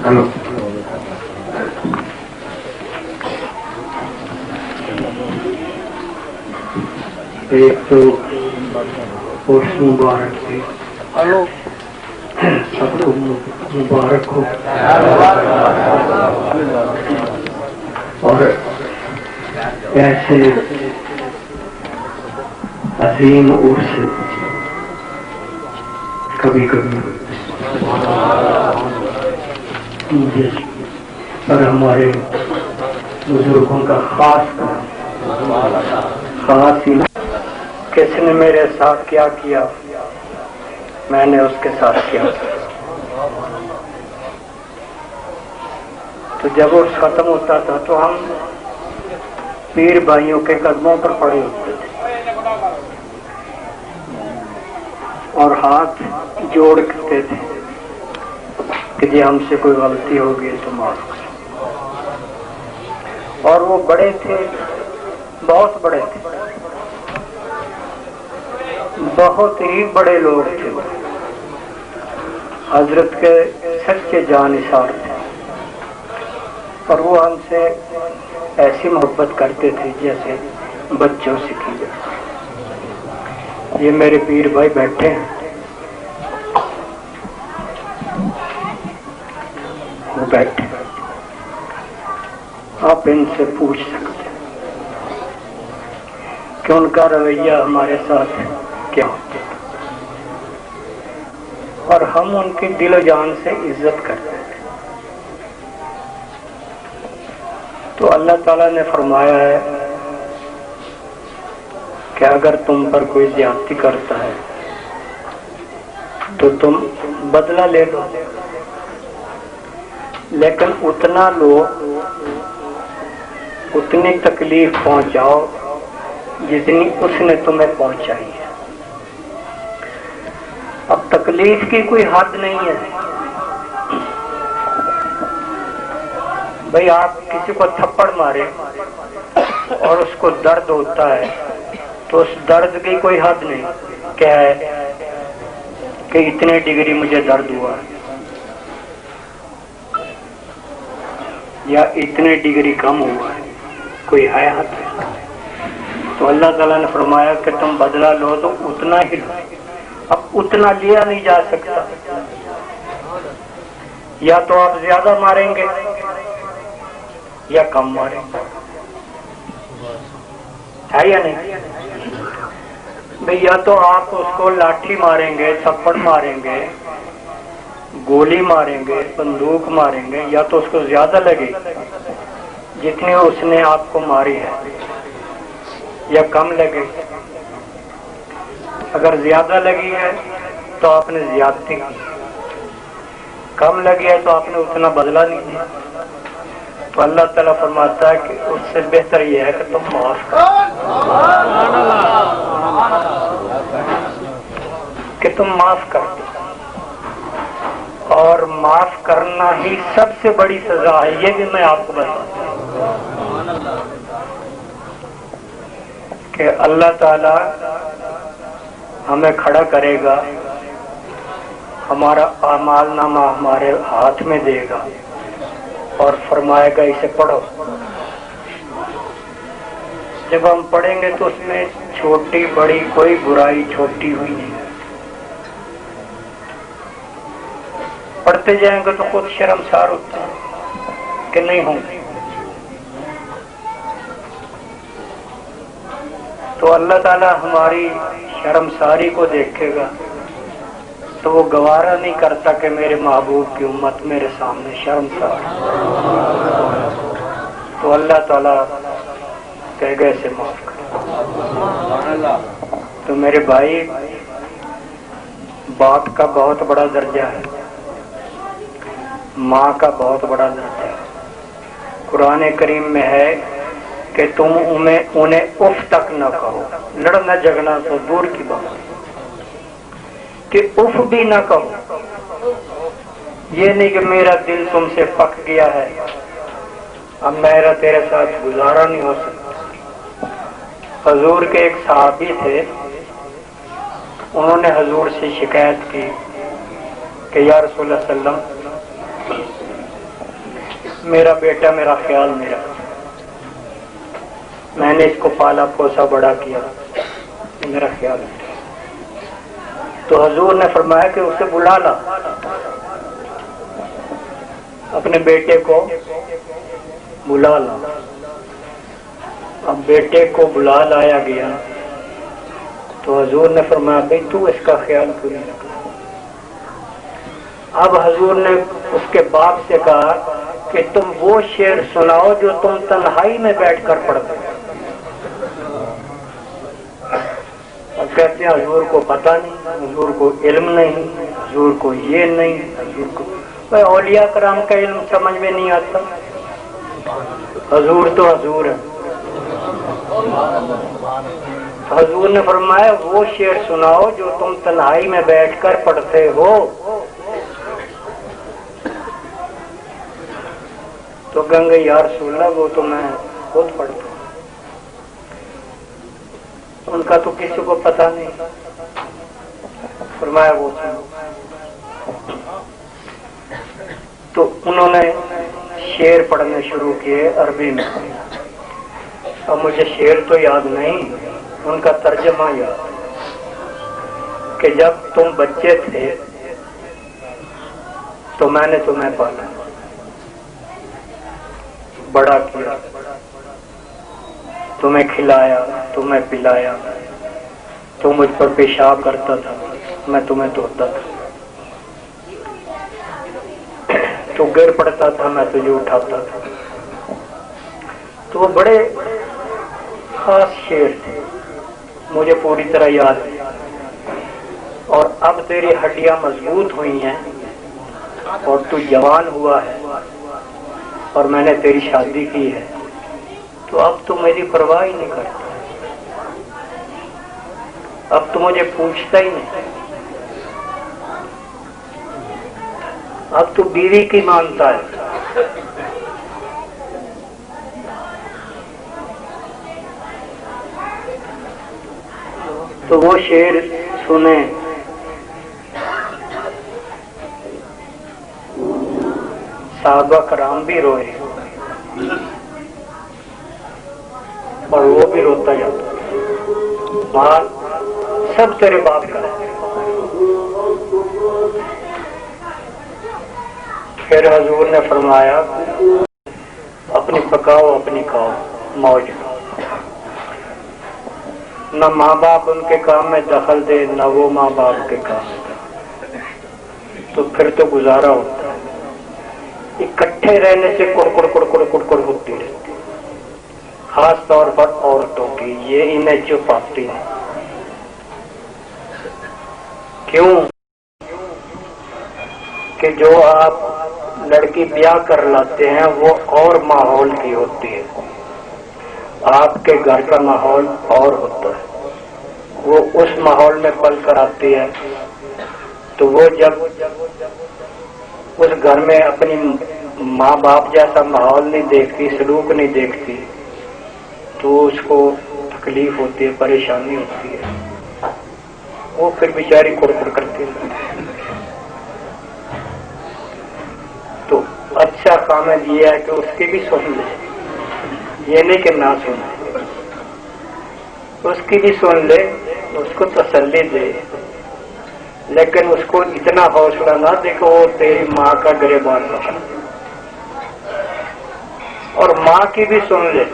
Hello ایک تو post مبارک تھی، سب کو مبارک ہو، اور ایسے عظیم عرس کبھی کبھی جس پر ہمارے بزرگوں کا خاص ہی کس نے میرے ساتھ کیا کیا، میں نے اس کے ساتھ کیا، تو جب وہ ختم ہوتا تھا تو ہم پیر بھائیوں کے قدموں پر پڑے ہوتے تھے اور ہاتھ جوڑتے تھے کہ جی ہم سے کوئی غلطی ہوگی تو معاف کرو. اور وہ بڑے تھے، بہت بڑے تھے، بہت ہی بڑے لوگ تھے، حضرت کے سچے جانثار تھے، اور وہ ہم سے ایسی محبت کرتے تھے جیسے بچوں سے کی جائے. یہ میرے پیر بھائی بیٹھے ہیں، وہ بیٹھے، آپ ان سے پوچھ سکتے ہیں کہ ان کا رویہ ہمارے ساتھ کیا ہوتا ہے، اور ہم ان کی دل و جان سے عزت کرتے ہیں. تو اللہ تعالیٰ نے فرمایا ہے کہ اگر تم پر کوئی زیادتی کرتا ہے تو تم بدلہ لے لو، لیکن اتنا لو، اتنی تکلیف پہنچاؤ جتنی اس نے تمہیں پہنچائی ہے. اب تکلیف کی کوئی حد نہیں ہے بھئی. آپ کسی کو تھپڑ مارے اور اس کو درد ہوتا ہے تو اس درد کی کوئی حد نہیں. کیا ہے کہ اتنے ڈگری مجھے درد ہوا یا اتنے ڈگری کم ہوا ہے، کوئی ہے حد؟ تو اللہ تعالیٰ نے فرمایا کہ تم بدلہ لو تو اتنا ہی لو. اب اتنا لیا نہیں جا سکتا، یا تو آپ زیادہ ماریں گے یا کم ماریں گے، ہے یا نہیں بھئی؟ یا تو آپ اس کو لاٹھی ماریں گے، تھپڑ ماریں گے، گولی ماریں گے، بندوق ماریں گے، یا تو اس کو زیادہ لگے جتنی اس نے آپ کو ماری ہے، یا کم لگے. اگر زیادہ لگی ہے تو آپ نے زیادتی کی، کم لگی ہے تو آپ نے اتنا بدلہ نہیں دیا. تو اللہ تعالیٰ فرماتا ہے کہ اس سے بہتر یہ ہے کہ تم معاف کرو، کہ تم معاف کر دو. اور معاف کرنا ہی سب سے بڑی سزا ہے، یہ بھی میں آپ کو بتاتا ہوں کہ اللہ تعالیٰ ہمیں کھڑا کرے گا، ہمارا اعمال نامہ ہمارے ہاتھ میں دے گا اور فرمائے گا اسے پڑھو. جب ہم پڑھیں گے تو اس میں چھوٹی بڑی کوئی برائی چھوٹی ہوئی نہیں. پڑھتے جائیں گے تو خود شرمسار ہوتے ہیں کہ نہیں ہوں گے. تو اللہ تعالیٰ ہماری شرمساری کو دیکھے گا تو وہ گوارا نہیں کرتا کہ میرے محبوب کی امت میرے سامنے شرمسار. تو اللہ تعالیٰ کہے گا اسے معاف کر. تو میرے بھائی، باپ کا بہت بڑا درجہ ہے، ماں کا بہت بڑا درجہ ہے. قرآن کریم میں ہے کہ تم انہیں اف تک نہ کہو. لڑنا جھگڑنا تو دور کی بات، کہ اف بھی نہ کہو. یہ نہیں کہ میرا دل تم سے پک گیا ہے، اب میرا تیرے ساتھ گزارا نہیں ہو سکتا. حضور کے ایک صحابی تھے، انہوں نے حضور سے شکایت کی کہ یا رسول اللہ صلی اللہ علیہ وسلم، میرا بیٹا میرا خیال نہیں رکھتا، میں نے اس کو پالا پوسا بڑا کیا، میرا خیال نہیں رکھتا۔ تو حضور نے فرمایا کہ اسے بلا لا، اپنے بیٹے کو بلا لا۔ اب بیٹے کو بلا لایا گیا تو حضور نے فرمایا بھائی تو اس کا خیال کیوں نہیں رکھا؟ اب حضور نے اس کے باپ سے کہا کہ تم وہ شعر سناؤ جو تم تنہائی میں بیٹھ کر پڑھتے ہو۔ اب کہتے ہیں حضور کو پتہ نہیں، حضور کو علم نہیں، حضور کو یہ نہیں، حضور کو اولیاء کرام کا علم سمجھ میں نہیں آتا، حضور تو حضور ہے۔ حضور نے فرمایا وہ شعر سناؤ جو تم تنہائی میں بیٹھ کر پڑھتے ہو۔ تو گنگے یا رسول اللہ وہ تو میں خود پڑھتا ہوں، ان کا تو کسی کو پتہ نہیں۔ فرمایا وہ سنو۔ تو انہوں نے شعر پڑھنے شروع کیے عربی میں۔ اب مجھے شعر تو یاد نہیں، ان کا ترجمہ یاد کہ جب تم بچے تھے تو میں نے تمہیں پالا، بڑا کیا، تمہیں کھلایا، تمہیں پلایا، تم مجھ پر پیشاب کرتا تھا، میں تمہیں دھوتا تھا، تو گر پڑتا تھا، میں تجھے اٹھاتا تھا۔ تو وہ بڑے خاص شعر تھے، مجھے پوری طرح یاد ہے۔ اور اب تیری ہڈیاں مضبوط ہوئی ہیں اور تو جوان ہوا ہے اور میں نے تیری شادی کی ہے، تو اب تو میری پرواہ ہی نہیں کرتا، اب تو مجھے پوچھتا ہی نہیں، اب تو بیوی کی مانتا ہے۔ تو وہ شعر سنیں، صحابہ کرام بھی روئے اور وہ بھی روتا جاتا، مال سب تیرے باپ کا ہے۔ پھر حضور نے فرمایا اپنی پکاؤ اپنی کھاؤ، موج کرو، نہ ماں باپ ان کے کام میں دخل دے نہ وہ ماں باپ کے کام میں، تو پھر تو گزارا ہوتا ہے۔ اکٹھے رہنے سے کڑکڑ کڑکڑ کڑکڑ ہوتی رہتی، خاص طور پر عورتوں کی، یہ انہیں چپ آتی ہے۔ کیوں کہ جو آپ لڑکی بیاہ کر لاتے ہیں وہ اور ماحول کی ہوتی ہے، آپ کے گھر کا ماحول اور ہوتا ہے، وہ اس ماحول میں پل کر آتی ہے، تو وہ جب اس گھر میں اپنی ماں باپ جیسا ماحول نہیں دیکھتی، سلوک نہیں دیکھتی، تو اس کو تکلیف ہوتی ہے، پریشانی ہوتی ہے، وہ پھر بیچاری کڑکڑ کرتی ہے۔ تو اچھا کام یہ ہے کہ اس کی بھی سن لے، یہ نہیں کہ نہ سنے، اس کی بھی سن لے، اس کو تسلی دے، لیکن اس کو اتنا حوصلہ نہ دے کہ وہ تیری ماں کا گریبان پکڑے، اور ماں کی بھی سن لے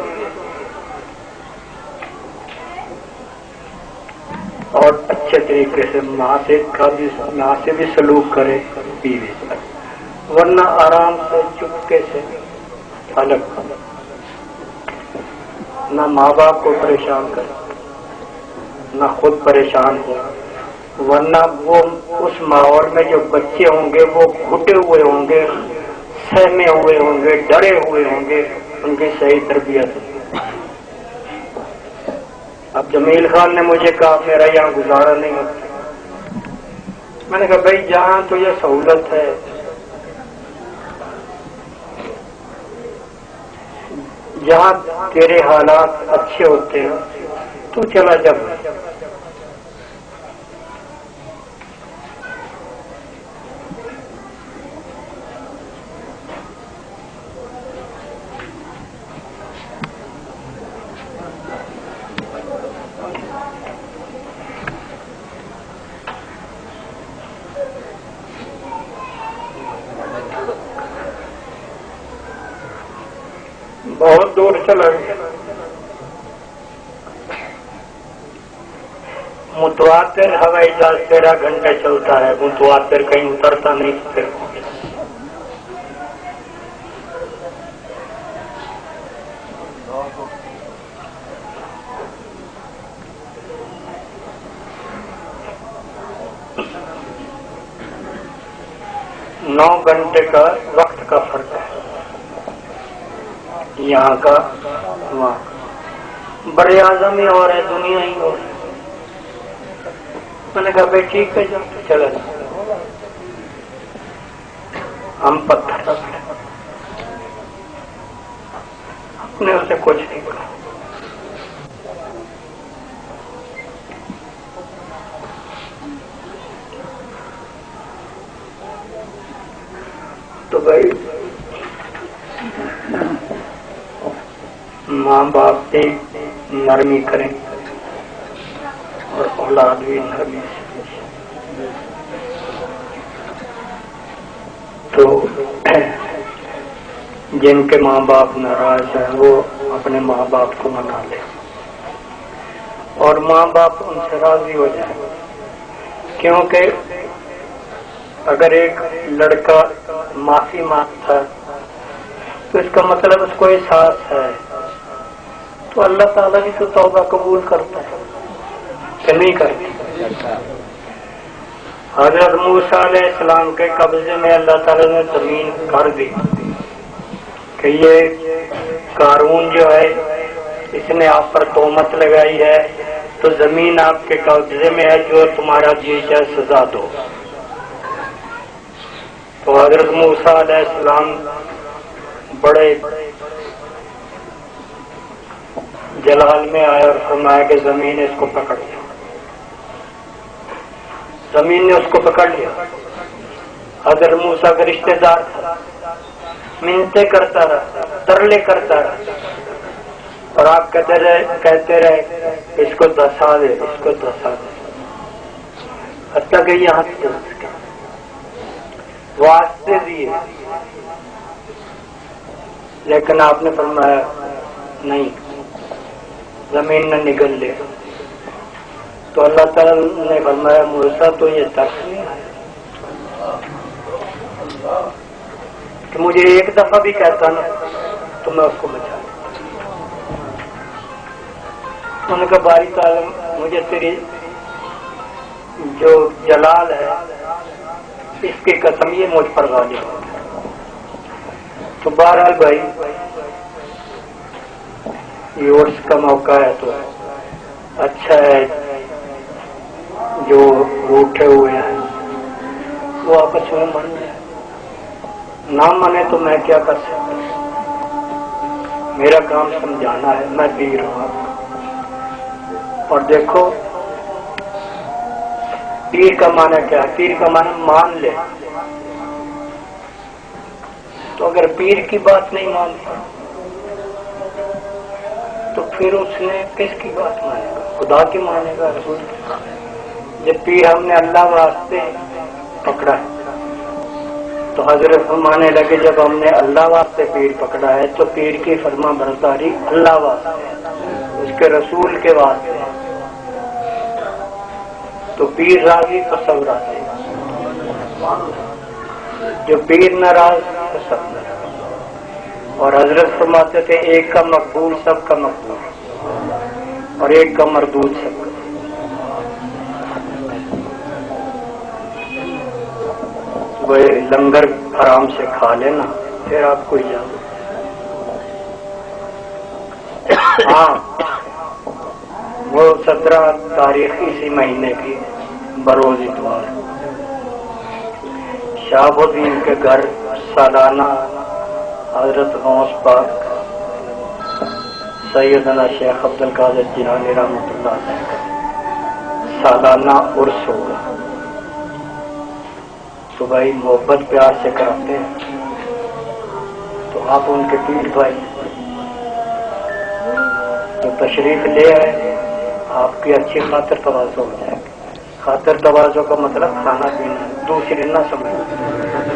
اور اچھے طریقے سے ماں سے بھی سلوک کرے بیوی سے، ورنہ آرام سے چپکے سے الگ، نہ ماں باپ کو پریشان کرے نہ خود پریشان ہو، ورنہ وہ اس ماحول میں جو بچے ہوں گے وہ گھٹے ہوئے ہوں گے، سہمے ہوئے ہوں گے، ڈرے ہوئے ہوں گے، ان کی صحیح تربیت۔ اب جمیل خان نے مجھے کہا میرا یہاں گزارا نہیں ہوتا، میں نے کہا بھائی جہاں تو یہ سہولت ہے، جہاں تیرے حالات اچھے ہوتے ہیں تو چلا جب، دور چلا گیا. متواتر ہوائی جہاز 13 گھنٹے چلتا ہے، متواتر کہیں اترتا نہیں. پھر 9 گھنٹے کا وقت کا فرق ہے، یہاں کا وہاں. بڑے اعظم ہی اور ہے، دنیا ہی اور ہے. میں نے کہا بھائی ٹھیک ہے جا چلا جا. ہم پتھر رکھے، نے اسے کچھ نہیں کہا. تو بھائی ماں باپ بھی نرمی کریں اور اولاد بھی نرمی سے. تو جن کے ماں باپ ناراض ہیں وہ اپنے ماں باپ کو منا لیں اور ماں باپ ان سے راضی ہو جائیں. کیونکہ اگر ایک لڑکا معافی مانگتا ہے تو اس کا مطلب اس کو احساس ہے، تو اللہ تعالیٰ بھی تو توبہ قبول کرتا ہے کہ نہیں کرتا. حضرت موسیٰ علیہ السلام کے قبضے میں اللہ تعالیٰ نے زمین کر دی کہ یہ قارون جو ہے اس نے آپ پر تہمت لگائی ہے، تو زمین آپ کے قبضے میں ہے، جو تمہارا جی چاہے سزا دو. تو حضرت موسیٰ علیہ السلام بڑے جلال میں آئے اور فرمایا کہ زمین نے اس کو پکڑ لیا. زمین نے اس کو پکڑ لیا. حضرت موسیٰ کا رشتہ دار تھا، منتیں کرتا رہا، ترلے کرتا رہا، اور آپ کہتے رہے اس کو دسا دے، اس کو دسا دے، حتیٰ کہ یہاں واسطے دیے. لیکن آپ نے فرمایا نہیں، زمین نے نگل لیا. تو اللہ تعالیٰ نے فرمایا موسیٰ تو یہ ترس نہیں ہے کہ مجھے ایک دفعہ بھی کہتا نا تو میں اس کو بچا. انہوں نے کہا باری تعالیٰ مجھے تیری جو جلال ہے اس کی قسم یہ مجھ پر غالب ہو. تو بہرحال بھائی یہ عرس کا موقع ہے تو اچھا ہے، جو روٹے ہوئے ہیں وہ آپس میں من جائے. نہ منے تو میں کیا کر سکتا، میرا کام سمجھانا ہے. میں پیر ہوں آپ کو. اور دیکھو پیر کا معنی کیا ہے؟ پیر کا معنی مان لے. تو اگر پیر کی بات نہیں مانتا تو پھر اس نے کس کی بات مانے گا؟ خدا کی مانے گا، رسول کی. جب پیر ہم نے اللہ واسطے پکڑا ہے تو حضرت فرمانے لگے جب ہم نے اللہ واسطے پیر پکڑا ہے تو پیر کی فرما برداری اللہ واسطے، اس کے رسول کے واسطے. تو پیر راضی تو سب راضی، جو پیر ناراض تو سب ناراض. اور حضرت فرماتے تھے ایک کا مقبول سب کا مقبول اور ایک کا مردود سب کا. وہ لنگر آرام سے کھا لینا پھر آپ کو اجازت. ہاں وہ 17 تاریخ اسی مہینے کی بروز اتوار شہاب الدین کے گھر سالانہ حضرت غوث پاک سیدنا شیخ عبد القادر جیلانی رحمۃ اللہ علیہ کا سالانہ عرس ہوگا. تو بھائی محبت پیار سے کراتے ہیں تو آپ ان کے پیر بھائی تو تشریف لے آئے، آپ کی اچھی خاطر تواضع ہو جائے گی. خاطر تواضع کا مطلب کھانا پینا، دوسری نہ سمجھ.